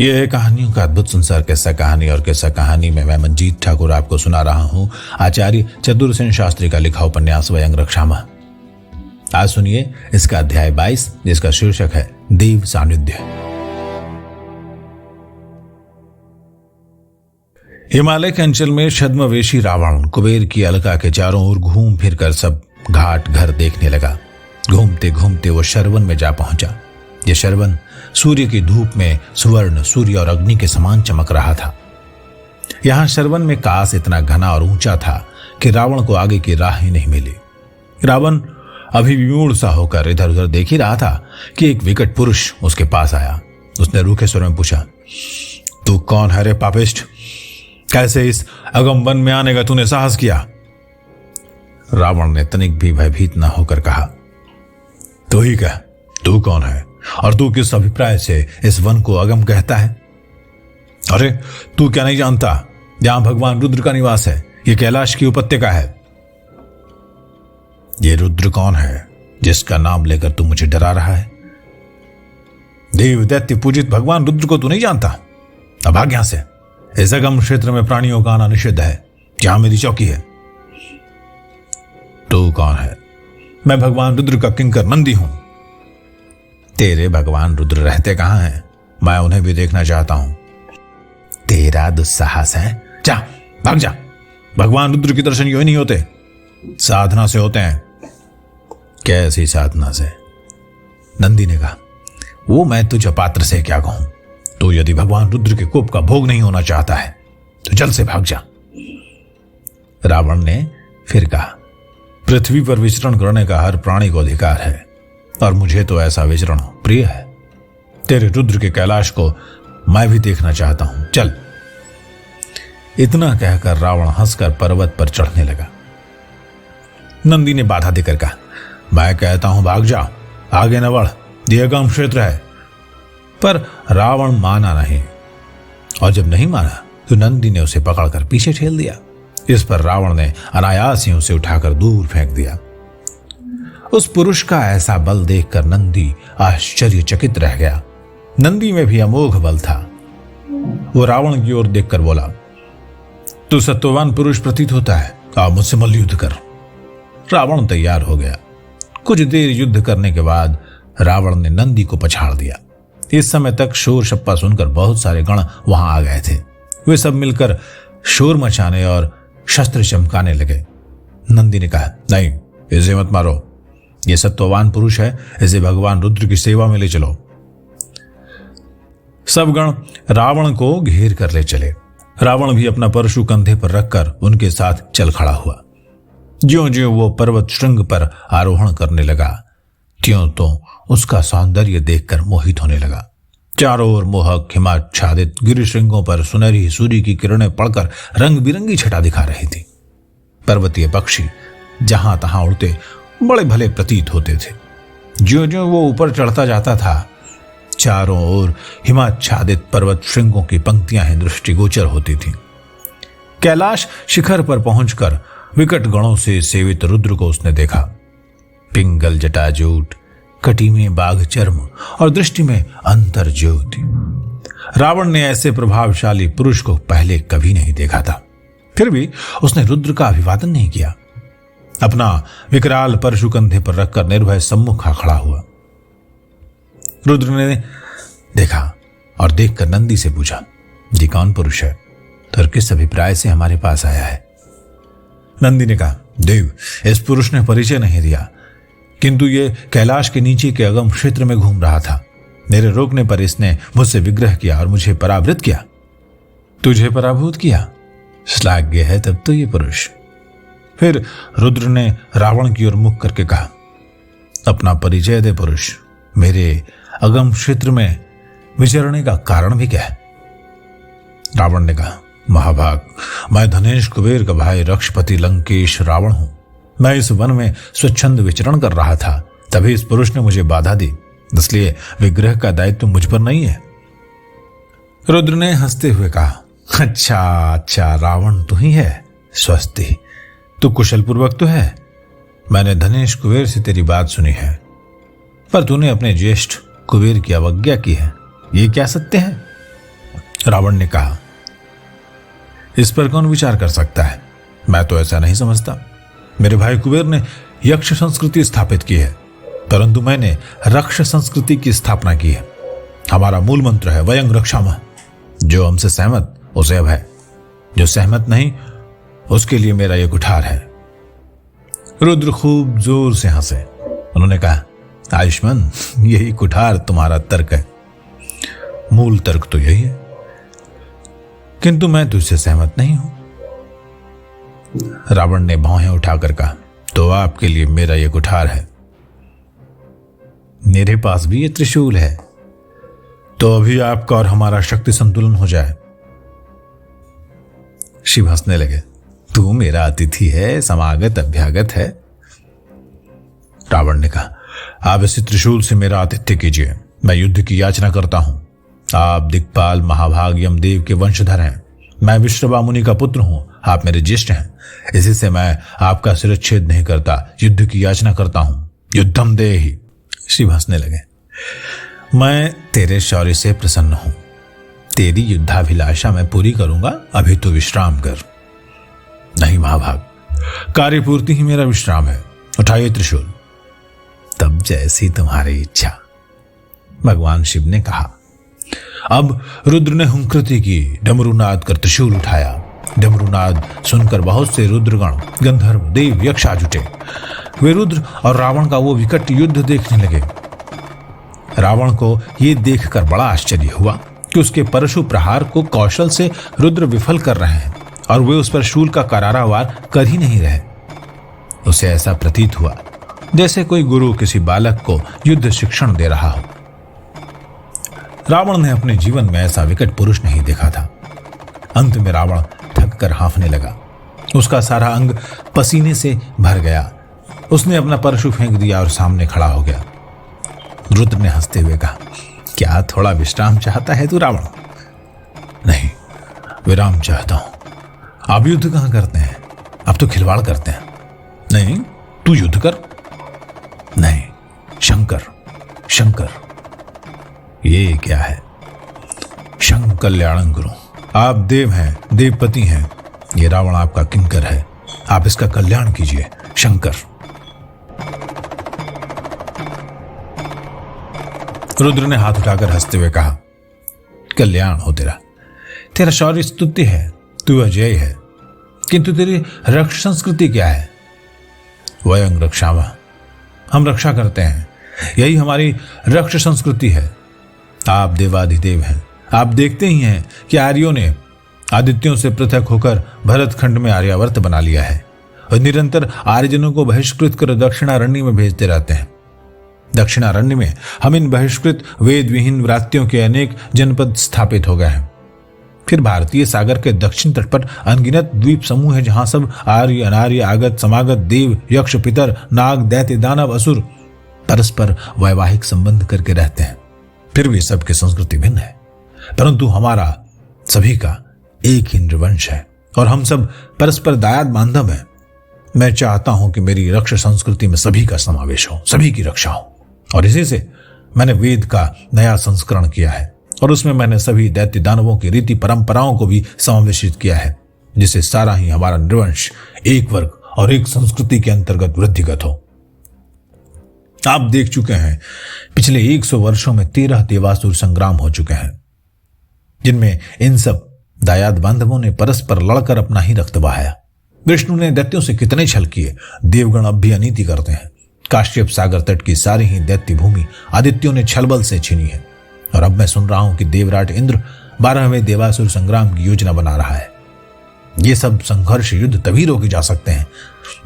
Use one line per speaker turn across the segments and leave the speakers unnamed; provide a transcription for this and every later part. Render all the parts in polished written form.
ये कहानियों का अद्भुत संसार किस्सा कहानी और किस्सा कहानी में मैं मंजीत ठाकुर आपको सुना रहा हूं आचार्य चतुरसेन शास्त्री का लिखा उपन्यास वयंग रक्षामः। आज सुनिए इसका अध्याय 22 जिसका शीर्षक है देव सानिध्य। हिमालय के अंचल में छद्मवेशी रावण कुबेर की अलका के चारों ओर घूम फिर कर सब घाट घर देखने लगा। घूमते घूमते वो शरवन में जा पहुंचा। ये शरवन सूर्य की धूप में सुवर्ण सूर्य और अग्नि के समान चमक रहा था। यहां शरवन में कास इतना घना और ऊंचा था कि रावण को आगे की राह ही नहीं मिली। रावण अभी विमूढ़ सा होकर इधर उधर देख ही रहा था कि एक विकट पुरुष उसके पास आया। उसने रूखे स्वर में पूछा, तू कौन है रे पापिष्ट? कैसे इस अगम वन में आने का तूने साहस किया? रावण ने तनिक भी भयभीत न होकर कहा, तू ही कह, तू कौन है और तू किस अभिप्राय से इस वन को अगम कहता है? अरे तू क्या नहीं जानता, यहां भगवान रुद्र का निवास है। ये कैलाश की उपत्यका है। ये रुद्र कौन है जिसका नाम लेकर तू मुझे डरा रहा है? देव दैत्य पूजित भगवान रुद्र को तू नहीं जानता? अब भाग यहां से। इस अगम क्षेत्र में प्राणियों का आना निषिद्ध है। जहां मेरी चौकी है। तू कौन है? मैं भगवान रुद्र का किंकर नंदी हूं। तेरे भगवान रुद्र रहते कहां हैं? मैं उन्हें भी देखना चाहता हूं। तेरा दुस्साहस है? जा, भाग जा। भगवान रुद्र के दर्शन यूं ही नहीं होते, साधना से होते हैं। कैसी साधना से? नंदी ने कहा, वो मैं तुझ पात्र से क्या कहूं। तो यदि भगवान रुद्र के कोप का भोग नहीं होना चाहता है तो जल्द से भाग जा। रावण ने फिर कहा, पृथ्वी पर विचरण करने का हर प्राणी को अधिकार है और मुझे तो ऐसा विचरण प्रिय है। तेरे रुद्र के कैलाश को मैं भी देखना चाहता हूं, चल। इतना कहकर रावण हंसकर पर्वत पर चढ़ने लगा। नंदी ने बाधा देकर कहा, मैं कहता हूं भाग जा, आगे न बढ़, यह अगम क्षेत्र है। पर रावण माना नहीं, और जब नहीं माना तो नंदी ने उसे पकड़कर पीछे ठेल दिया। इस पर रावण ने अनायास ही उसे उठाकर दूर फेंक दिया। उस पुरुष का ऐसा बल देखकर नंदी आश्चर्यचकित रह गया। नंदी में भी अमोघ बल था। वो रावण की ओर देखकर बोला, तू सत्ववान पुरुष प्रतीत होता है, आओ मुझसे मल्ल युद्ध कर। रावण तैयार हो गया। कुछ देर युद्ध करने के बाद रावण ने नंदी को पछाड़ दिया। इस समय तक शोर शप्पा सुनकर बहुत सारे गण वहां आ गए थे। वे सब मिलकर शोर मचाने और शस्त्र चमकाने लगे। नंदी ने कहा, नहीं, इसे मत मारो। ये सत्ववान पुरुष है, इसे भगवान रुद्र की सेवा में ले चलो। सब गण रावण को घेर कर ले चले। रावण भी अपना परशु कंधे पर रखकर उनके साथ चल खड़ा हुआ। ज्यों ज्यों वो पर्वत श्रृंग पर आरोहण करने लगा, त्यों तो उसका सौंदर्य देखकर मोहित होने लगा। चारों ओर मोहक हिमाच्छादित गिरिशृंगों पर सुनहरी सूर्य की किरणें पड़कर रंग बिरंगी छटा दिखा रही थी। पर्वतीय पक्षी जहां तहां उड़ते बड़े भले प्रतीत होते थे। ज्यों ज्यों वो ऊपर चढ़ता जाता था, चारों ओर हिमाच्छादित पर्वत श्रृंगों की पंक्तियां ही दृष्टिगोचर होती थीं। कैलाश शिखर पर पहुंचकर विकट गणों से सेवित रुद्र को उसने देखा। पिंगल जटाजूट, कटी में बाघ चर्म और दृष्टि में अंतर ज्योति। रावण ने ऐसे प्रभावशाली पुरुष को पहले कभी नहीं देखा था। फिर भी उसने रुद्र का अभिवादन नहीं किया। अपना विकराल परशु कंधे पर रखकर निर्भय सम्मुख खड़ा हुआ। रुद्र ने देखा और देखकर नंदी से पूछा, ये कौन पुरुष है और किस अभिप्राय से हमारे पास आया है? नंदी ने कहा, देव, इस पुरुष ने परिचय नहीं दिया, किंतु ये कैलाश के नीचे के अगम क्षेत्र में घूम रहा था। मेरे रोकने पर इसने मुझसे विग्रह किया और मुझे पराभूत किया। तुझे पराभूत किया? श्लाघ्य है तब तो ये पुरुष। फिर रुद्र ने रावण की ओर मुख करके कहा, अपना परिचय दे पुरुष। मेरे अगम क्षेत्र में विचरने का कारण भी क्या है? रावण ने कहा, महाभाग, मैं धनेश कुबेर का भाई रक्षपति लंकेश रावण हूं। मैं इस वन में स्वच्छंद विचरण कर रहा था, तभी इस पुरुष ने मुझे बाधा दी, इसलिए विग्रह का दायित्व मुझ पर नहीं है। रुद्र ने हंसते हुए कहा, अच्छा, रावण तू ही है। स्वस्ति, तू कुशल पूर्वक तो है। मैंने धनेश कुबेर से तेरी बात सुनी है, पर तूने अपने ज्येष्ठ कुबेर की अवज्ञा की है। ये क्या सत्य है? रावण ने कहा, इस पर कौन विचार कर सकता है? मैं तो ऐसा नहीं समझता। मेरे भाई कुबेर ने यक्ष संस्कृति स्थापित की है, परंतु मैंने रक्ष संस्कृति की स्थापना की है। हमारा मूल मंत्र है वयं रक्षामः। जो हमसे सहमत उसे अभय, जो सहमत नहीं उसके लिए मेरा यह कुठार है। रुद्र खूब जोर से हंसे। उन्होंने कहा, आयुष्मान, यही कुठार तुम्हारा तर्क है। मूल तर्क तो यही है, किंतु मैं तुझसे सहमत नहीं हूं। रावण ने भौहें उठाकर कहा, तो आपके लिए मेरा यह कुठार है। मेरे पास भी ये त्रिशूल है, तो अभी आपका और हमारा शक्ति संतुलन हो जाए। शिव हंसने लगे। तू मेरा अतिथि है, समागत अभ्यागत है। रावण ने कहा, आप इसी त्रिशूल से मेरा आतिथ्य कीजिए। मैं युद्ध की याचना करता हूं। आप दिक्पाल महाभाग यमदेव के वंशधर हैं। मैं विश्रवा मुनि का पुत्र हूं। आप मेरे ज्येष्ठ हैं। इसी से मैं आपका शिरच्छेद नहीं करता, युद्ध की याचना करता हूं। युद्धम देहि। शिव हंसने लगे। मैं तेरे शौर्य से प्रसन्न हूं। तेरी युद्धाभिलाषा मैं पूरी करूंगा। अभी तो विश्राम कर। नहीं महाभाग, कार्यपूर्ति ही मेरा विश्राम है। उठाइए त्रिशूल। तब जैसी तुम्हारी इच्छा, भगवान शिव ने कहा। अब रुद्र ने हुंकृति की, डमरूनाद कर त्रिशूल उठाया। डमरूनाद सुनकर बहुत से रुद्रगण, गंधर्व, देव, यक्ष आ जुटे। वे रुद्र और रावण का वो विकट युद्ध देखने लगे। रावण को यह देखकर बड़ा आश्चर्य हुआ कि उसके परशु प्रहार को कौशल से रुद्र विफल कर रहे हैं और वे उस पर शूल का करारा वार कर ही नहीं रहे। उसे ऐसा प्रतीत हुआ जैसे कोई गुरु किसी बालक को युद्ध शिक्षण दे रहा हो। रावण ने अपने जीवन में ऐसा विकट पुरुष नहीं देखा था। अंत में रावण थक कर हाँफने लगा। उसका सारा अंग पसीने से भर गया। उसने अपना परशु फेंक दिया और सामने खड़ा हो गया। रुद्र ने हंसते हुए कहा, क्या थोड़ा विश्राम चाहता है तू रावण? नहीं, विराम चाहता हूं। आप युद्ध कहां करते हैं? अब तो खिलवाड़ करते हैं। नहीं, तू युद्ध कर। नहीं, शंकर। शंकर ये क्या है? शंकर कल्याणं गुरु। आप देव हैं, देवपति हैं। ये रावण आपका किंकर है। आप इसका कल्याण कीजिए, शंकर। रुद्र ने हाथ उठाकर हंसते हुए कहा, कल्याण हो तेरा। तेरा शौर्य स्तुत्य है, तू अजय है, किंतु तेरी रक्ष संस्कृति क्या है? वयं रक्षामः। हम रक्षा करते हैं, यही हमारी रक्ष संस्कृति है। आप देवाधिदेव हैं। आप देखते ही हैं कि आर्यों ने आदित्यों से पृथक होकर भरतखंड में आर्यावर्त बना लिया है और निरंतर आर्यजनों को बहिष्कृत कर दक्षिणारण्य में भेजते रहते हैं। दक्षिणारण्य में हम इन बहिष्कृत वेद विहीन व्रात्यों के अनेक जनपद स्थापित हो गए हैं। फिर भारतीय सागर के दक्षिण तट पर अनगिनत द्वीप समूह है, जहां सब आर्य अनार्य आगत समागत देव यक्ष पितर नाग दैत्य दानव असुर परस्पर वैवाहिक संबंध करके रहते हैं। फिर भी सबकी संस्कृति भिन्न है, परंतु हमारा सभी का एक ही नृवंश है और हम सब परस्पर दायाद बांधव हैं। मैं चाहता हूं कि मेरी रक्ष संस्कृति में सभी का समावेश हो, सभी की रक्षा हो, और इसी से मैंने वेद का नया संस्करण किया है और उसमें मैंने सभी दैत्य दानवों की रीति परंपराओं को भी समावेशित किया है, जिससे सारा ही हमारा नृवंश एक वर्ग और एक संस्कृति के अंतर्गत वृद्धिगत हो। आप देख चुके हैं, पिछले 100 वर्षों में 13 देवासुर संग्राम हो चुके हैं, जिनमें इन सब दायाद बांधवों ने परस्पर लड़कर अपना ही रक्त बहाया। विष्णु ने दैत्यों से कितने छल किए, देवगण अब भी अनीति करते हैं। काश्यप सागर तट की सारी ही दैत्य भूमि आदित्यों ने छलबल से छीनी है, और अब मैं सुन रहा हूं कि देवराट इंद्र 12वें देवासुर संग्राम की योजना बना रहा है। ये सब संघर्ष युद्ध तभी रोके जा सकते हैं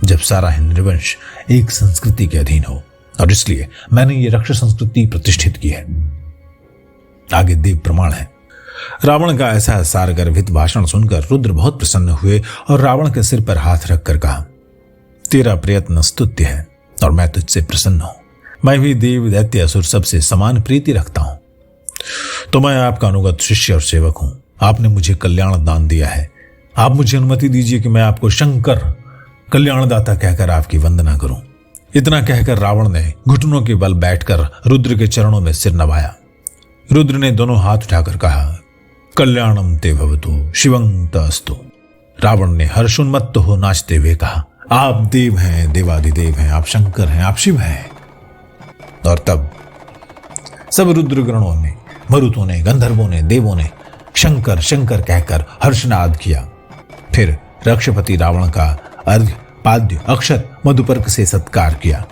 जब सारा ही नृवंश एक संस्कृति के अधीन हो, और इसलिए मैंने ये रक्ष संस्कृति प्रतिष्ठित की है। आगे देव प्रमाण है। रावण का ऐसा सारगर्भित भाषण सुनकर रुद्र बहुत प्रसन्न हुए और रावण के सिर पर हाथ रखकर कहा, तेरा प्रयत्न स्तुत्य है और मैं तुझसे प्रसन्न हूं। मैं भी देव दैत्य असुर सबसे समान प्रीति रखता हूं, तो मैं आपका अनुगत शिष्य और सेवक हूं। आपने मुझे कल्याण दान दिया है। आप मुझे अनुमति दीजिए कि मैं आपको शंकर कल्याणदाता कहकर आपकी वंदना करूं। इतना कहकर रावण ने घुटनों के बल बैठकर रुद्र के चरणों में सिर नवाया। रुद्र ने दोनों हाथ उठाकर कहा, कल्याणम ते भवतु शिवं तस्तु। रावण ने हर्षोन्मत्त हो नाचते हुए कहा, आप देव हैं, देवाधिदेव हैं, आप शंकर हैं, आप शिव हैं। और तब सब रुद्रगणों ने, मरुतों ने, गंधर्वों ने, देवों ने शंकर शंकर कहकर हर्षनाद किया। फिर रक्षपति रावण का अर्घ्य पाद्य अक्षत मधुपर्क से सत्कार किया।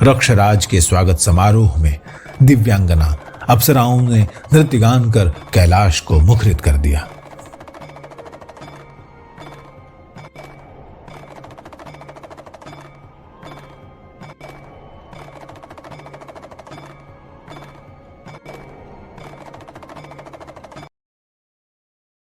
रक्षराज के स्वागत समारोह में दिव्यांगना अप्सराओं ने नृत्य गान कर कैलाश को मुखरित कर दिया।